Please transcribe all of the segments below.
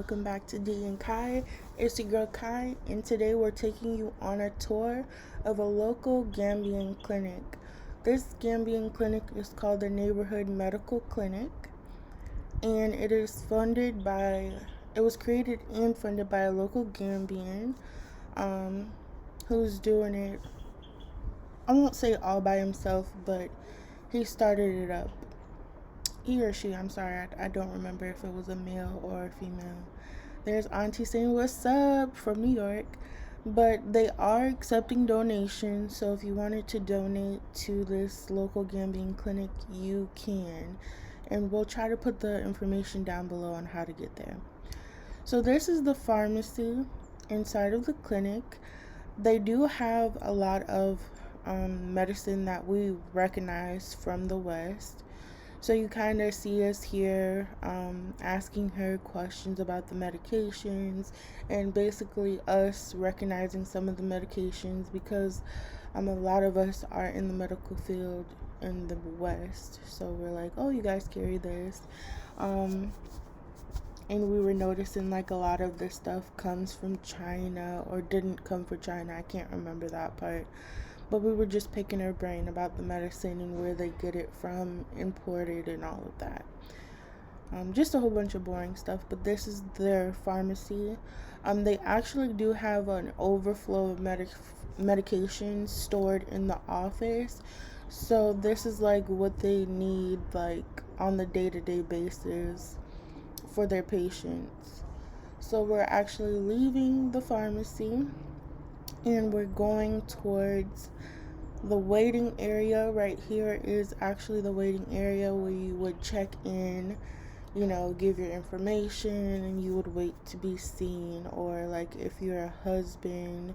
welcome back to dee&kyy. It's your girl Kai, and today we're taking you on a tour of a local Gambian clinic. This Gambian clinic is called the Neighborhood Medical Clinic, and it was created and funded by a local Gambian who's doing it, I won't say all by himself, but he started it up. He or she, I'm sorry, I don't remember if it was a male or a female. There's Auntie saying what's up from New York. But they are accepting donations, so if you wanted to donate to this local Gambian clinic, you can. And we'll try to put the information down below on how to get there. So this is the pharmacy inside of the clinic. They do have a lot of medicine that we recognize from the West. So you kind of see us here asking her questions about the medications and basically us recognizing some of the medications because a lot of us are in the medical field in the West. So we're like, oh, you guys carry this. And we were noticing like a lot of this stuff comes from China or didn't come from China. I can't remember that part. But we were just picking her brain about the medicine and where they get it from, imported, and all of that. Just a whole bunch of boring stuff, but this is their pharmacy. They actually do have an overflow of medications stored in the office. So this is like what they need like on the day-to-day basis for their patients. So we're actually leaving the pharmacy and we're going towards the waiting area. Right here is actually the waiting area where you would check in, give your information, and you would wait to be seen. Or like if you're a husband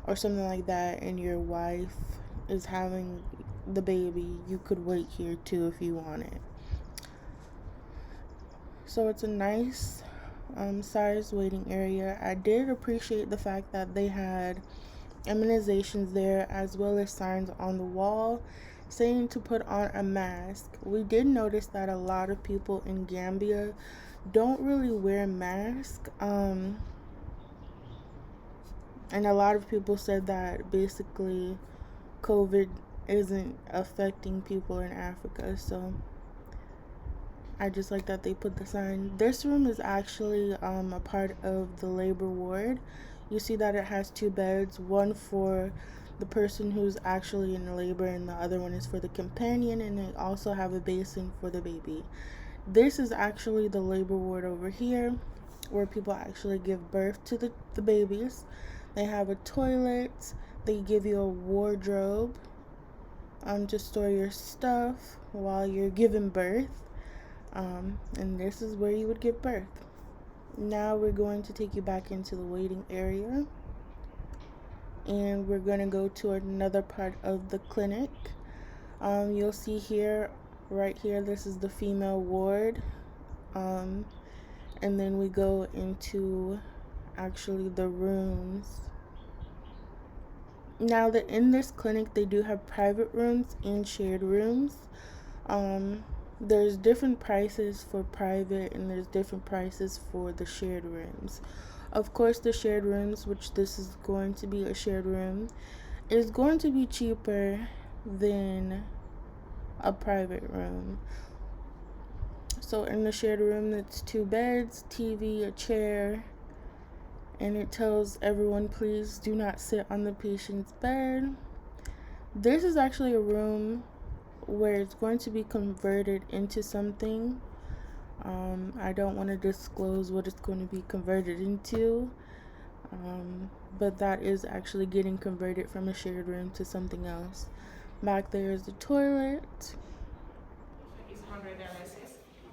or something like that and your wife is having the baby, you could wait here too if you wanted. So it's a nice size waiting area. I did appreciate the fact that they had immunizations there as well as signs on the wall saying to put on a mask. We did notice that a lot of people in Gambia don't really wear masks, and a lot of people said that basically COVID isn't affecting people in Africa. So I just like that they put the sign. This room is actually a part of the labor ward. You see that it has 2 beds, one for the person who's actually in labor and the other one is for the companion, and they also have a basin for the baby. This is actually the labor ward over here where people actually give birth to the babies. They have a toilet. They give you a wardrobe to store your stuff while you're giving birth. And this is where you would give birth. Now we're going to take you back into the waiting area, and we're going to go to another part of the clinic. You'll see here, right here, this is the female ward, and then we go into actually the rooms. Now that in this clinic they do have private rooms and shared rooms. There's different prices for private and there's different prices for the shared rooms. Of course, the shared rooms, which this is going to be a shared room, is going to be cheaper than a private room. So in the shared room, it's 2 beds, TV, a chair, and it tells everyone, please do not sit on the patient's bed. This is actually a room where it's going to be converted into something. I don't want to disclose what it's going to be converted into, but that is actually getting converted from a shared room to something else. Back there is the toilet. It's $100,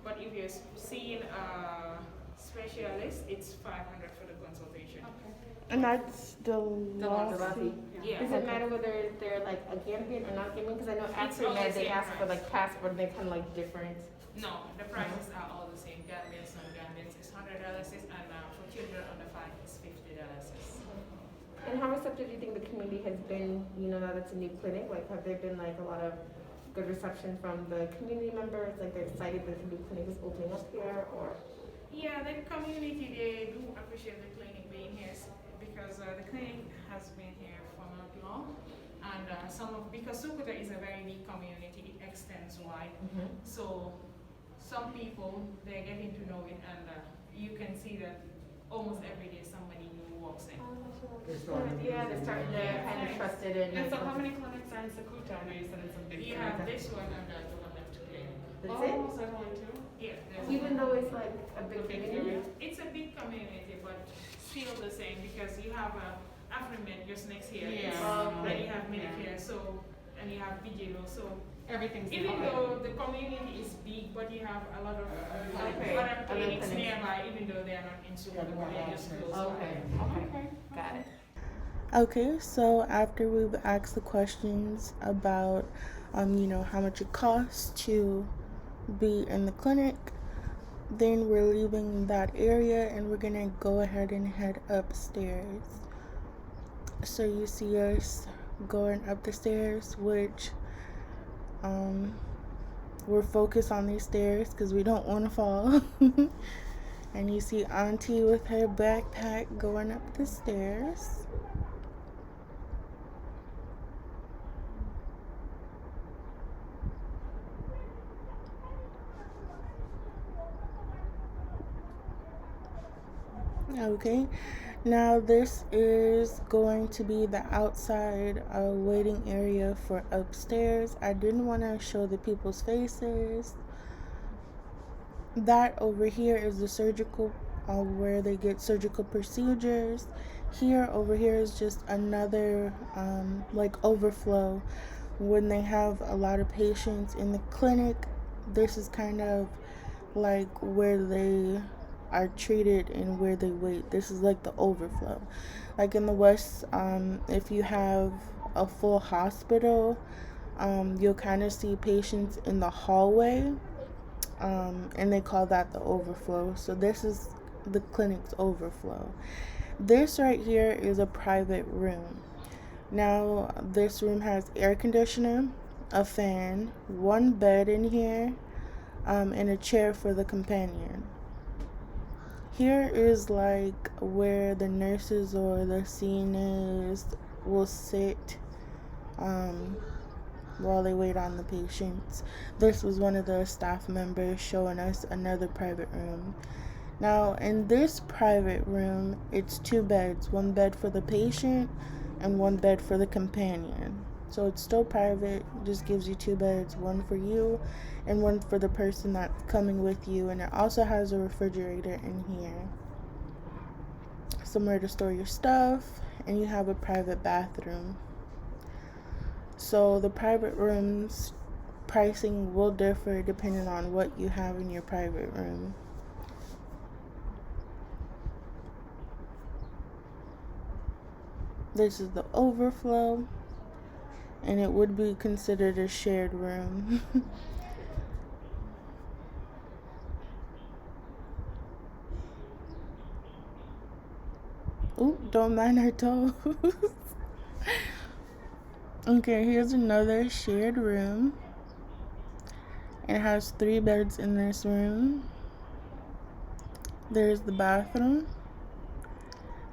but if you're seeing a specialist, it's 500 for the consultation. And that's the last Delassi. Yeah. Does it matter whether they're like a Gambian or not Gambian? Because I know after med they ask for like passport and they're kind of like different. No, the prices are all the same. Gambians, non-Gambians is $100, and for children under 5 is $50. And how receptive do you think the community has been, now that it's a new clinic? Like, have there been like a lot of good reception from the community members? Like, they're excited that the new clinic is opening up here, or? Yeah, the community, they do appreciate the clinic being here because the clinic has been here for not long. And because Sukuta is a very big community, it extends wide. So some people, they're getting to know it, and you can see that almost every day somebody new walks in. Yeah, they're starting to kind of trust it in. And so how many clinics are in Sakuta? I know you said it's a big You have this one and the one left today. That's it? so there's only two? Yeah, Even though it's like a big community? it's a big community, but still the same because you have a AfriMed just next here. Yeah. And you have Medicare, so, and you have Vigilo, so Everything's even divided. though the community is big, but you have a lot of Okay. other clinics clinics. nearby, even though they are not in Sukuta, but they're just close by. Okay. Got it. Okay, so after we've asked the questions about, how much it costs to be in the clinic, then we're leaving that area and we're gonna go ahead and head upstairs. So you see us going up the stairs, which we're focused on these stairs because we don't want to fall. And you see Auntie with her backpack going up the stairs. Okay, now this is going to be the outside waiting area for upstairs. I didn't want to show the people's faces. That over here is the surgical, where they get surgical procedures. Over here is just another like overflow. When they have a lot of patients in the clinic, this is kind of like where they are treated and where they wait. This is like the overflow. Like in the West, if you have a full hospital, you'll kind of see patients in the hallway, and they call that the overflow. So this is the clinic's overflow. This right here is a private room. Now this room has air conditioner, a fan, one bed in here, and a chair for the companion. Here is like where the nurses or the CNAs will sit while they wait on the patients. This was one of the staff members showing us another private room. Now in this private room, it's 2 beds, 1 bed for the patient and 1 bed for the companion. So it's still private, just gives you 2 beds, 1 for you and 1 for the person that's coming with you. And it also has a refrigerator in here, somewhere to store your stuff, and you have a private bathroom. So the private rooms pricing will differ depending on what you have in your private room. This is the overflow, and it would be considered a shared room. Ooh, don't mind her toes. Okay, here's another shared room. It has 3 beds in this room. There's the bathroom.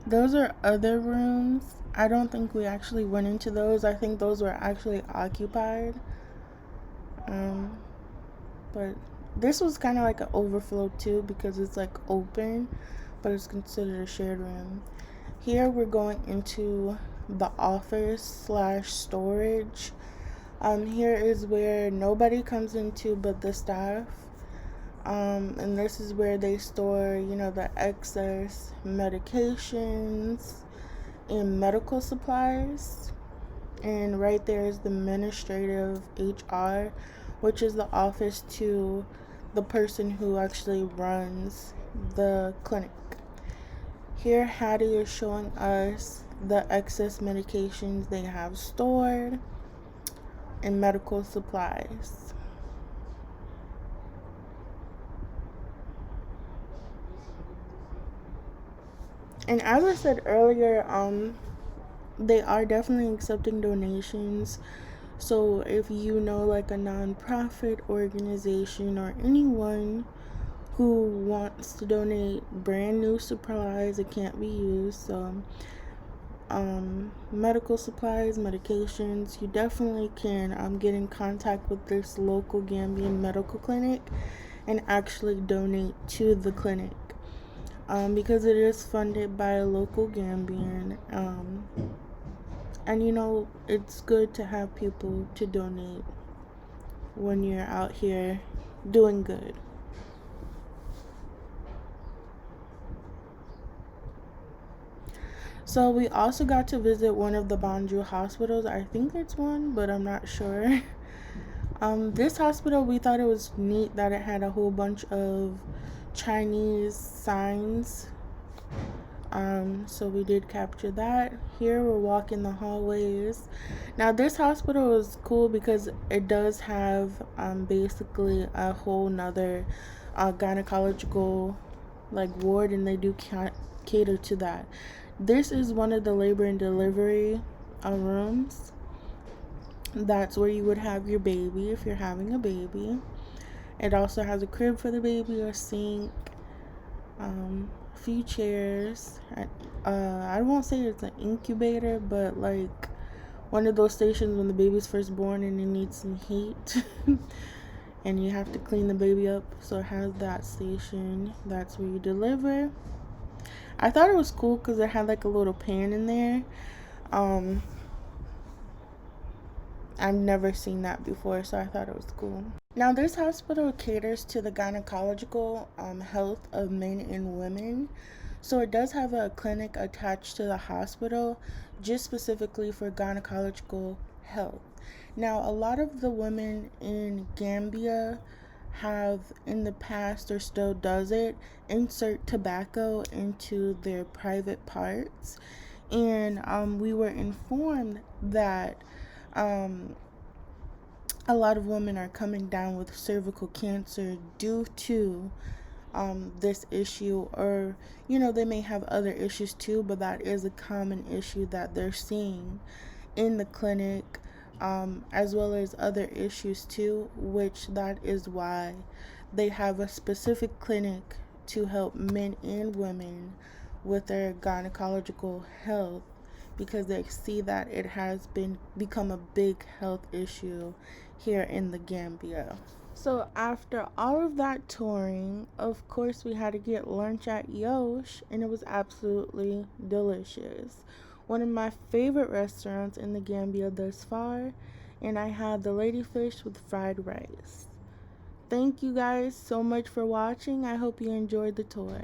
Those are other rooms. I don't think we actually went into those. I think those were actually occupied. But this was kind of like an overflow too, because it's like open, but it's considered a shared room. Here we're going into the office / storage. Here is where nobody comes into but the staff. And this is where they store, the excess medications and medical supplies. And right there is the administrative HR, which is the office to the person who actually runs the clinic. Here Hattie is showing us the excess medications they have stored and medical supplies. And as I said earlier, they are definitely accepting donations. So if you know like a nonprofit organization or anyone who wants to donate brand new supplies that can't be used. So medical supplies, medications, you definitely can get in contact with this local Gambian medical clinic and actually donate to the clinic, because it is funded by a local Gambian, and it's good to have people to donate when you're out here doing good. So we also got to visit one of the Banjul hospitals. I think it's one, but I'm not sure. This hospital, we thought it was neat that it had a whole bunch of Chinese signs. So we did capture that. Here we're walking the hallways. Now this hospital is cool because it does have basically a whole nother gynecological ward, and they do cater to that. This is one of the labor and delivery rooms. That's where you would have your baby if you're having a baby. It also has a crib for the baby, a sink, a few chairs. I won't say it's an incubator, but one of those stations when the baby's first born and it needs some heat and you have to clean the baby up. So it has that station. That's where you deliver. I thought it was cool because it had a little pan in there. I've never seen that before, so I thought it was cool. Now, this hospital caters to the gynecological health of men and women. So it does have a clinic attached to the hospital just specifically for gynecological health. Now, a lot of the women in Gambia have in the past, or still does it, insert tobacco into their private parts. And we were informed that a lot of women are coming down with cervical cancer due to this issue, or they may have other issues too, but that is a common issue that they're seeing in the clinic, as well as other issues too, which that is why they have a specific clinic to help men and women with their gynecological health, because they see that it has become a big health issue here in the Gambia. So after all of that touring, of course we had to get lunch at Yosh, and it was absolutely delicious. One of my favorite restaurants in the Gambia thus far, and I had the ladyfish with fried rice. Thank you guys so much for watching. I hope you enjoyed the tour.